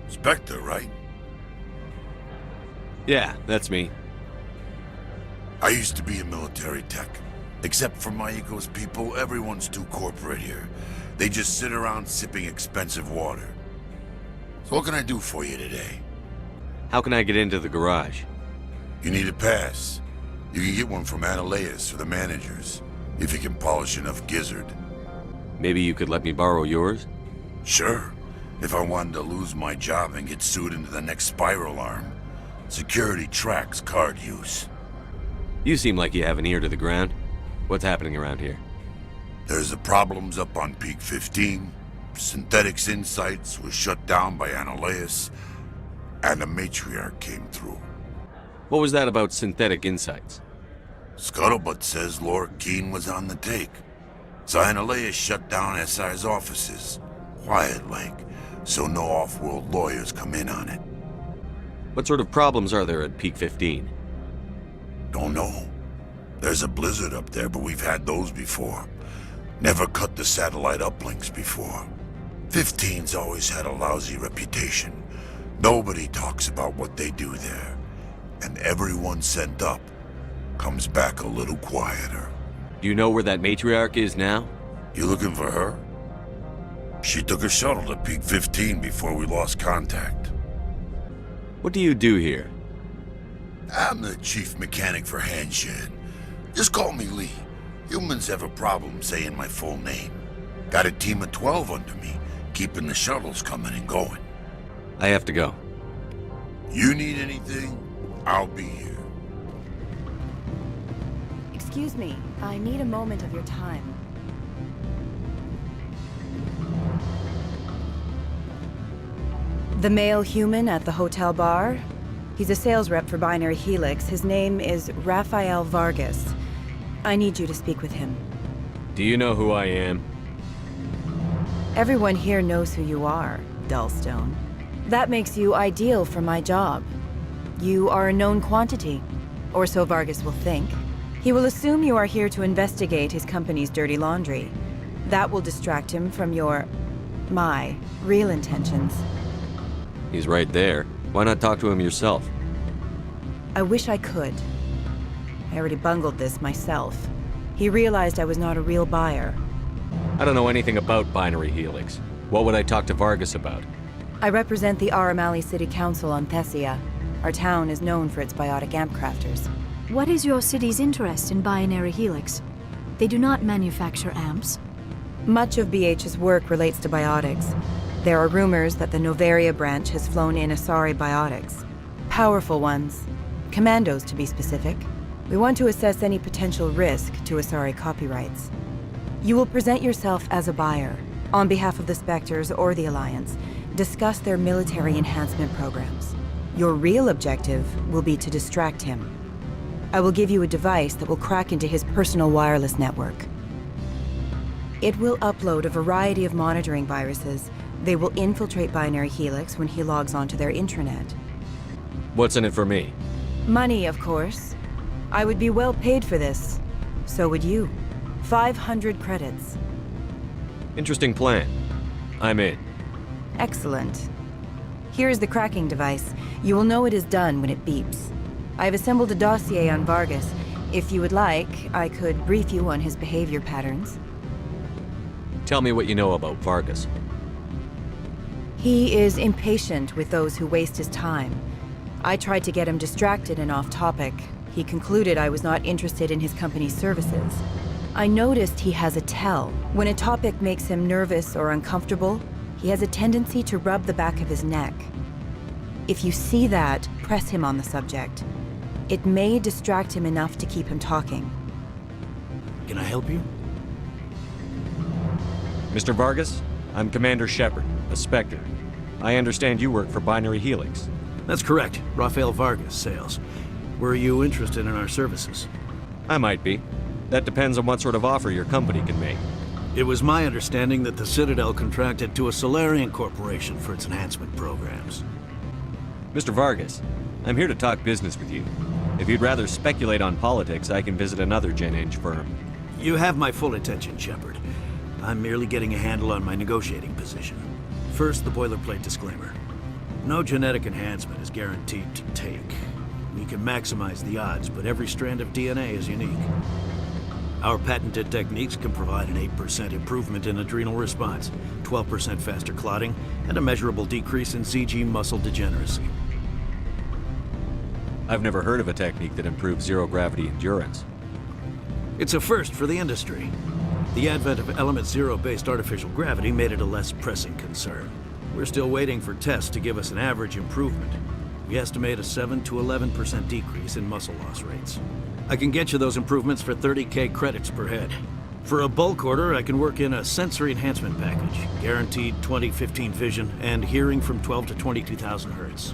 Spectre, right? Yeah, that's me. I used to be a military tech. Except for my ego's people, everyone's too corporate here. They just sit around sipping expensive water. So what can I do for you today? How can I get into the garage? You need a pass. You can get one from Ananias or the managers, if you can polish enough gizzard. Maybe you could let me borrow yours? Sure, if I wanted to lose my job and get sued into the next spiral arm. Security tracks card use. You seem like you have an ear to the ground. What's happening around here? There's the problems up on Peak 15. Synthetics Insights was shut down by Ananias, and the matriarch came through. What was that about Synthetic Insights? Scuttlebutt says Laura Keene was on the take. So Ananias shut down SI's offices. Quiet-like, so no off-world lawyers come in on it. What sort of problems are there at Peak 15? Don't know. There's a blizzard up there, but we've had those before. Never cut the satellite uplinks before. 15's always had a lousy reputation. Nobody talks about what they do there. And everyone sent up comes back a little quieter. Do you know where that matriarch is now? You looking for her? She took a shuttle to Peak 15 before we lost contact. What do you do here? I'm the chief mechanic for Handshed. Just call me Lee. Humans have a problem saying my full name. Got a team of 12 under me, keeping the shuttles coming and going. I have to go. You need anything, I'll be here. Excuse me, I need a moment of your time. The male human at the hotel bar? He's a sales rep for Binary Helix. His name is Rafael Vargas. I need you to speak with him. Do you know who I am? Everyone here knows who you are, Dullstone. That makes you ideal for my job. You are a known quantity, or so Vargas will think. He will assume you are here to investigate his company's dirty laundry. That will distract him from my real intentions. He's right there. Why not talk to him yourself? I wish I could. I already bungled this myself. He realized I was not a real buyer. I don't know anything about Binary Helix. What would I talk to Vargas about? I represent the Aramali City Council on Thessia. Our town is known for its biotic amp crafters. What is your city's interest in Binary Helix? They do not manufacture amps. Much of BH's work relates to biotics. There are rumors that the Novaria branch has flown in Asari biotics. Powerful ones. Commandos, to be specific. We want to assess any potential risk to Asari copyrights. You will present yourself as a buyer, on behalf of the Spectres or the Alliance. Discuss their military enhancement programs. Your real objective will be to distract him. I will give you a device that will crack into his personal wireless network. It will upload a variety of monitoring viruses. They will infiltrate Binary Helix when he logs onto their intranet. What's in it for me? Money, of course. I would be well paid for this. So would you. 500 credits. Interesting plan. I'm in. Excellent. Here is the cracking device. You will know it is done when it beeps. I have assembled a dossier on Vargas. If you would like, I could brief you on his behavior patterns. Tell me what you know about Vargas. He is impatient with those who waste his time. I tried to get him distracted and off topic. He concluded I was not interested in his company's services. I noticed he has a tell. When a topic makes him nervous or uncomfortable, he has a tendency to rub the back of his neck. If you see that, press him on the subject. It may distract him enough to keep him talking. Can I help you? Mr. Vargas, I'm Commander Shepard, a Spectre. I understand you work for Binary Helix. That's correct. Rafael Vargas, sales. Were you interested in our services? I might be. That depends on what sort of offer your company can make. It was my understanding that the Citadel contracted to a Solarian corporation for its enhancement programs. Mr. Vargas, I'm here to talk business with you. If you'd rather speculate on politics, I can visit another Gen Eng firm. You have my full attention, Shepard. I'm merely getting a handle on my negotiating position. First, the boilerplate disclaimer. No genetic enhancement is guaranteed to take. We can maximize the odds, but every strand of DNA is unique. Our patented techniques can provide an 8% improvement in adrenal response, 12% faster clotting, and a measurable decrease in ZG muscle degeneracy. I've never heard of a technique that improves zero-gravity endurance. It's a first for the industry. The advent of element zero-based artificial gravity made it a less pressing concern. We're still waiting for tests to give us an average improvement. We estimate a 7 to 11% decrease in muscle loss rates. I can get you those improvements for 30K credits per head. For a bulk order, I can work in a sensory enhancement package, guaranteed 20/15 vision, and hearing from 12 to 22,000 hertz.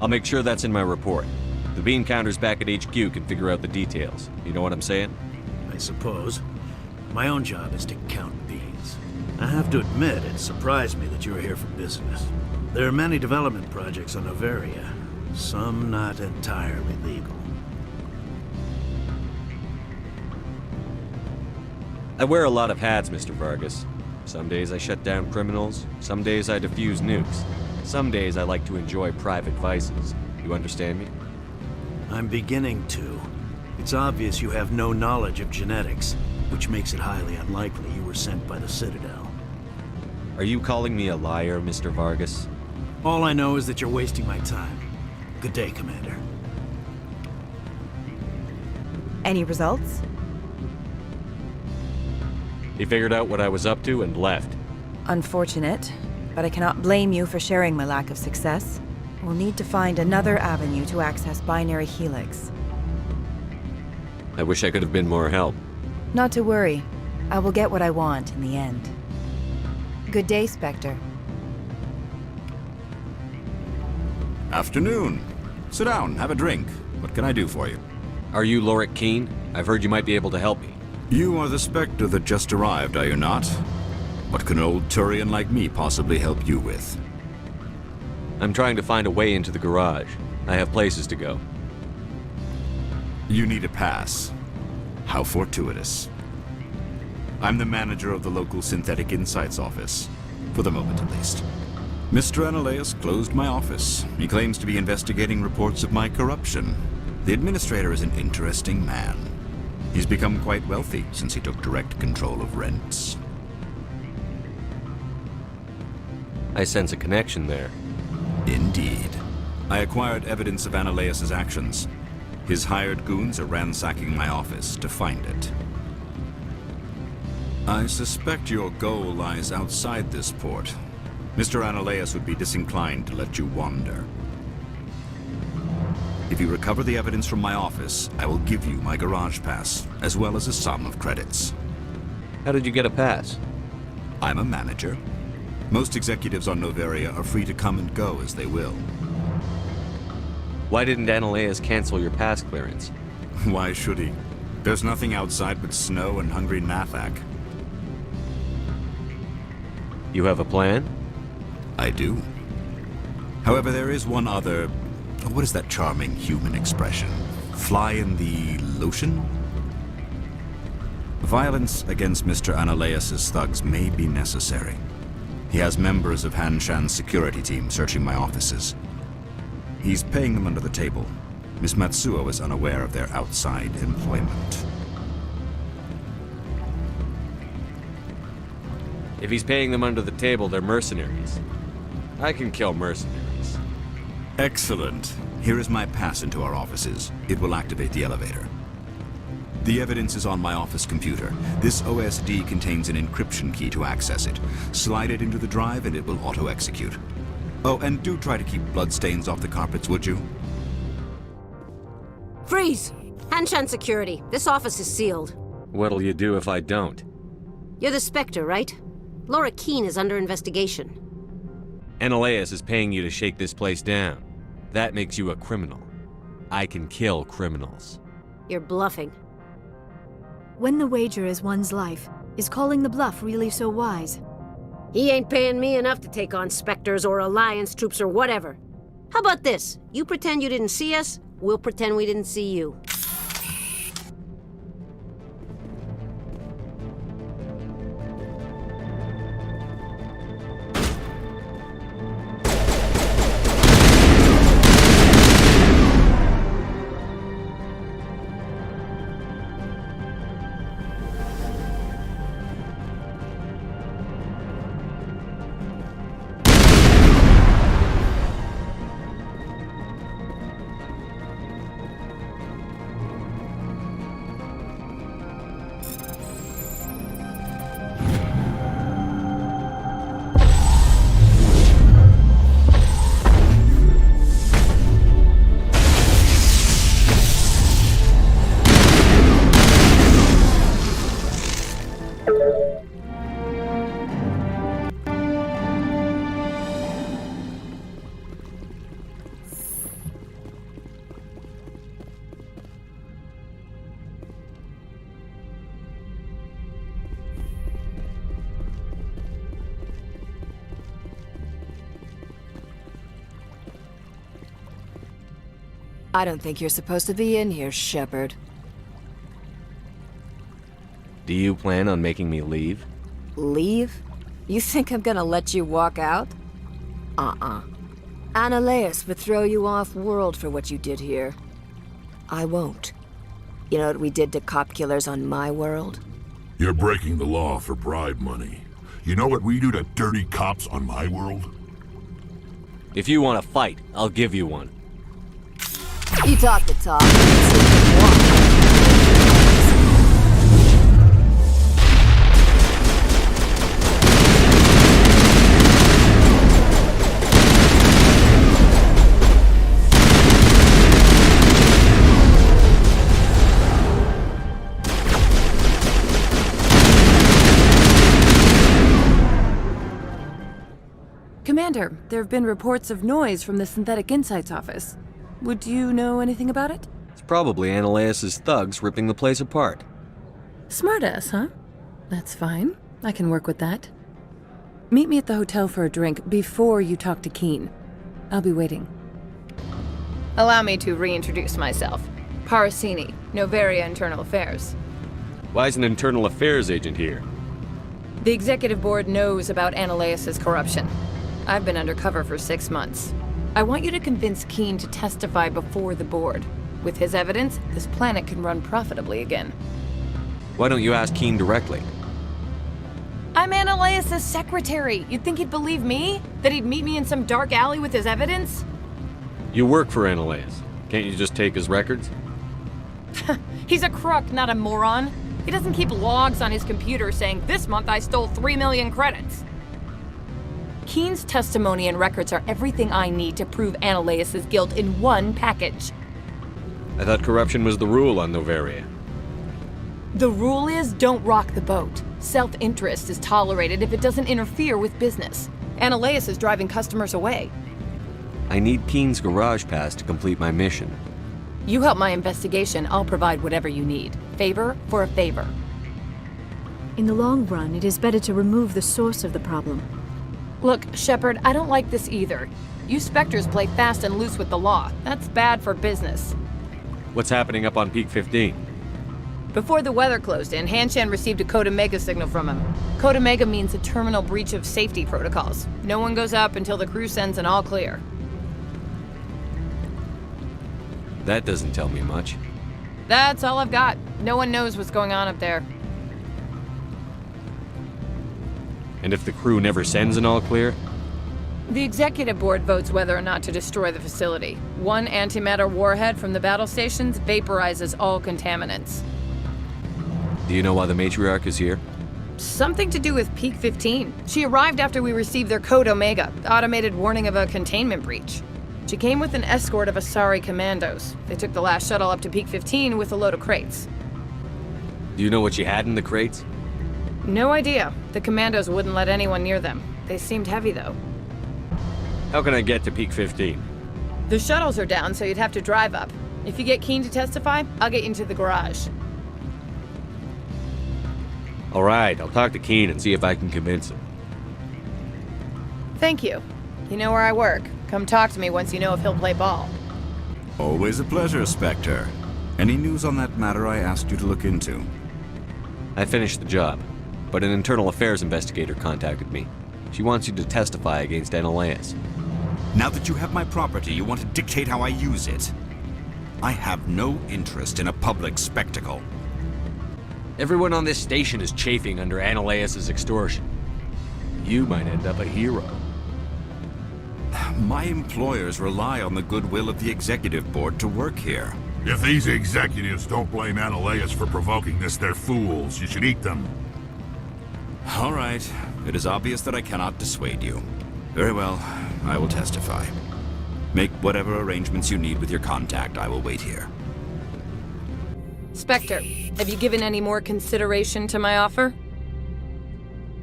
I'll make sure that's in my report. The bean counters back at HQ can figure out the details. You know what I'm saying? I suppose. My own job is to count beans. I have to admit, it surprised me that you were here for business. There are many development projects on Novaria, some not entirely legal. I wear a lot of hats, Mr. Vargas. Some days I shut down criminals, some days I defuse nukes. Some days I like to enjoy private vices. You understand me? I'm beginning to. It's obvious you have no knowledge of genetics, which makes it highly unlikely you were sent by the Citadel. Are you calling me a liar, Mr. Vargas? All I know is that you're wasting my time. Good day, Commander. Any results? He figured out what I was up to and left. Unfortunate, but I cannot blame you for sharing my lack of success. We'll need to find another avenue to access Binary Helix. I wish I could have been more help. Not to worry. I will get what I want in the end. Good day, Spectre. Afternoon. Sit down, have a drink. What can I do for you? Are you Lorik Keene? I've heard you might be able to help me. You are the Spectre that just arrived, are you not? What can an old Turian like me possibly help you with? I'm trying to find a way into the garage. I have places to go. You need a pass. How fortuitous. I'm the manager of the local Synthetic Insights office. For the moment, at least. Mr. Analeus closed my office. He claims to be investigating reports of my corruption. The administrator is an interesting man. He's become quite wealthy since he took direct control of rents. I sense a connection there. Indeed. I acquired evidence of Analeus' actions. His hired goons are ransacking my office to find it. I suspect your goal lies outside this port. Mr. Analeus would be disinclined to let you wander. If you recover the evidence from my office, I will give you my garage pass, as well as a sum of credits. How did you get a pass? I'm a manager. Most executives on Novaria are free to come and go as they will. Why didn't Analeus cancel your pass clearance? Why should he? There's nothing outside but snow and hungry Nathak. You have a plan? I do. However, there is one other... What is that charming human expression? Fly in the lotion? Violence against Mr. Analeus' thugs may be necessary. He has members of Han Shan's security team searching my offices. He's paying them under the table. Miss Matsuo is unaware of their outside employment. If he's paying them under the table, they're mercenaries. I can kill mercenaries. Excellent. Here is my pass into our offices. It will activate the elevator. The evidence is on my office computer. This OSD contains an encryption key to access it. Slide it into the drive and it will auto-execute. Oh, and do try to keep bloodstains off the carpets, would you? Freeze! Hanshan Security. This office is sealed. What'll you do if I don't? You're the Spectre, right? Laura Keene is under investigation. Analeus is paying you to shake this place down. That makes you a criminal. I can kill criminals. You're bluffing. When the wager is one's life, is calling the bluff really so wise? He ain't paying me enough to take on Spectres or Alliance troops or whatever. How about this? You pretend you didn't see us, we'll pretend we didn't see you. I don't think you're supposed to be in here, Shepard. Do you plan on making me leave? Leave? You think I'm gonna let you walk out? Annaleus would throw you off-world for what you did here. I won't. You know what we did to cop killers on my world? You're breaking the law for bribe money. You know what we do to dirty cops on my world? If you want to fight, I'll give you one. You talk the talk, but it's what you want. Commander, there have been reports of noise from the Synthetic Insights office. Would you know anything about it? It's probably Annaleus' thugs ripping the place apart. Smartass, huh? That's fine. I can work with that. Meet me at the hotel for a drink before you talk to Keen. I'll be waiting. Allow me to reintroduce myself. Parasini, Novaria Internal Affairs. Why is an internal affairs agent here? The executive board knows about Annaleus' corruption. I've been undercover for 6 months. I want you to convince Keen to testify before the board. With his evidence, this planet can run profitably again. Why don't you ask Keen directly? I'm Annaleus' secretary. You'd think he'd believe me? That he'd meet me in some dark alley with his evidence? You work for Annaleus. Can't you just take his records? He's a crook, not a moron. He doesn't keep logs on his computer saying, "This month I stole 3 million credits." Keen's testimony and records are everything I need to prove Annaleus' guilt in one package. I thought corruption was the rule on Novaria. The rule is, don't rock the boat. Self-interest is tolerated if it doesn't interfere with business. Annaleus is driving customers away. I need Keen's garage pass to complete my mission. You help my investigation, I'll provide whatever you need. Favor for a favor. In the long run, it is better to remove the source of the problem. Look, Shepard, I don't like this either. You Spectres play fast and loose with the law. That's bad for business. What's happening up on Peak 15? Before the weather closed in, Hanshan received a Code Omega signal from him. Code Omega means a terminal breach of safety protocols. No one goes up until the crew sends an all clear. That doesn't tell me much. That's all I've got. No one knows what's going on up there. And if the crew never sends an all clear? The executive board votes whether or not to destroy the facility. One antimatter warhead from the battle stations vaporizes all contaminants. Do you know why the matriarch is here? Something to do with Peak 15. She arrived after we received their Code Omega, automated warning of a containment breach. She came with an escort of Asari commandos. They took the last shuttle up to Peak 15 with a load of crates. Do you know what she had in the crates? No idea. The commandos wouldn't let anyone near them. They seemed heavy, though. How can I get to Peak 15? The shuttles are down, so you'd have to drive up. If you get Keen to testify, I'll get you into the garage. All right, I'll talk to Keen and see if I can convince him. Thank you. You know where I work. Come talk to me once you know if he'll play ball. Always a pleasure, Spectre. Any news on that matter I asked you to look into? I finished the job, but an internal affairs investigator contacted me. She wants you to testify against Annaleus. Now that you have my property, you want to dictate how I use it. I have no interest in a public spectacle. Everyone on this station is chafing under Annaleus' extortion. You might end up a hero. My employers rely on the goodwill of the executive board to work here. If these executives don't blame Annaleus for provoking this, they're fools. You should eat them. All right. It is obvious that I cannot dissuade you. Very well. I will testify. Make whatever arrangements you need with your contact. I will wait here. Spectre, have you given any more consideration to my offer?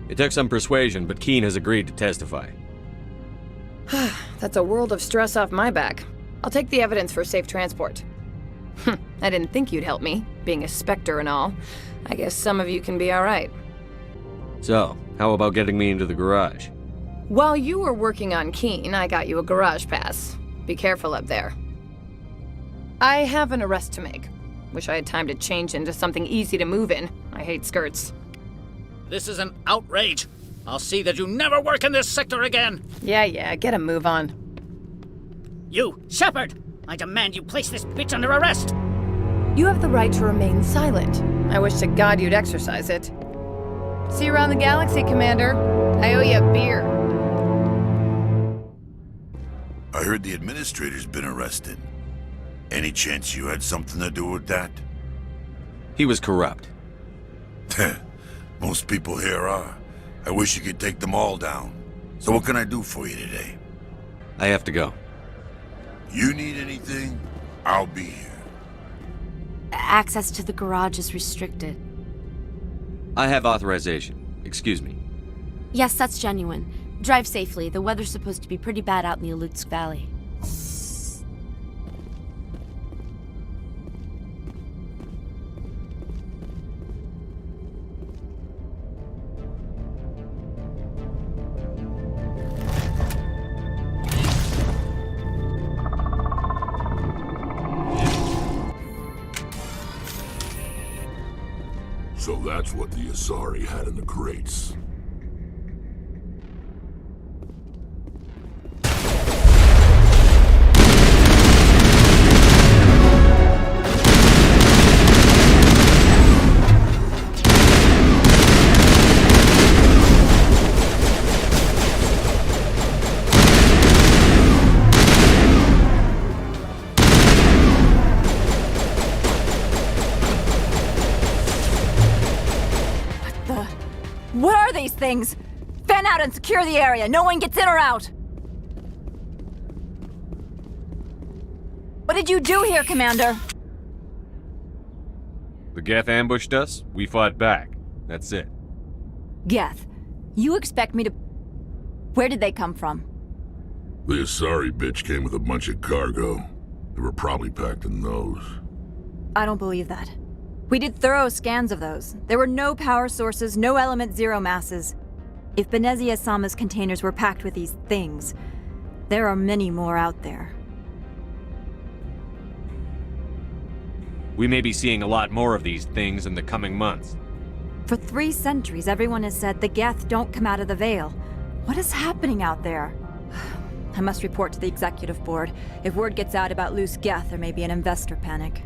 It took some persuasion, but Keen has agreed to testify. That's a world of stress off my back. I'll take the evidence for safe transport. I didn't think you'd help me, being a Spectre and all. I guess some of you can be all right. So, how about getting me into the garage? While you were working on Keen, I got you a garage pass. Be careful up there. I have an arrest to make. Wish I had time to change into something easy to move in. I hate skirts. This is an outrage. I'll see that you never work in this sector again. Yeah, get a move on. You, Shepard! I demand you place this bitch under arrest! You have the right to remain silent. I wish to God you'd exercise it. See you around the galaxy, Commander. I owe you a beer. I heard the administrator's been arrested. Any chance you had something to do with that? He was corrupt. Most people here are. I wish you could take them all down. So what can I do for you today? I have to go. You need anything? I'll be here. Access to the garage is restricted. I have authorization. Excuse me. Yes, that's genuine. Drive safely. The weather's supposed to be pretty bad out in the Alutsk Valley. So that's what the Asari had in the crates. What are these things? Fan out and secure the area. No one gets in or out. What did you do here, Commander? The Geth ambushed us. We fought back. That's it. Geth, you expect me to... Where did they come from? The Asari bitch came with a bunch of cargo. They were probably packed in those. I don't believe that. We did thorough scans of those. There were no power sources, no element zero masses. If Benezia Sama's containers were packed with these things, there are many more out there. We may be seeing a lot more of these things in the coming months. For 3 centuries, everyone has said the Geth don't come out of the Veil. What is happening out there? I must report to the executive board. If word gets out about loose Geth, there may be an investor panic.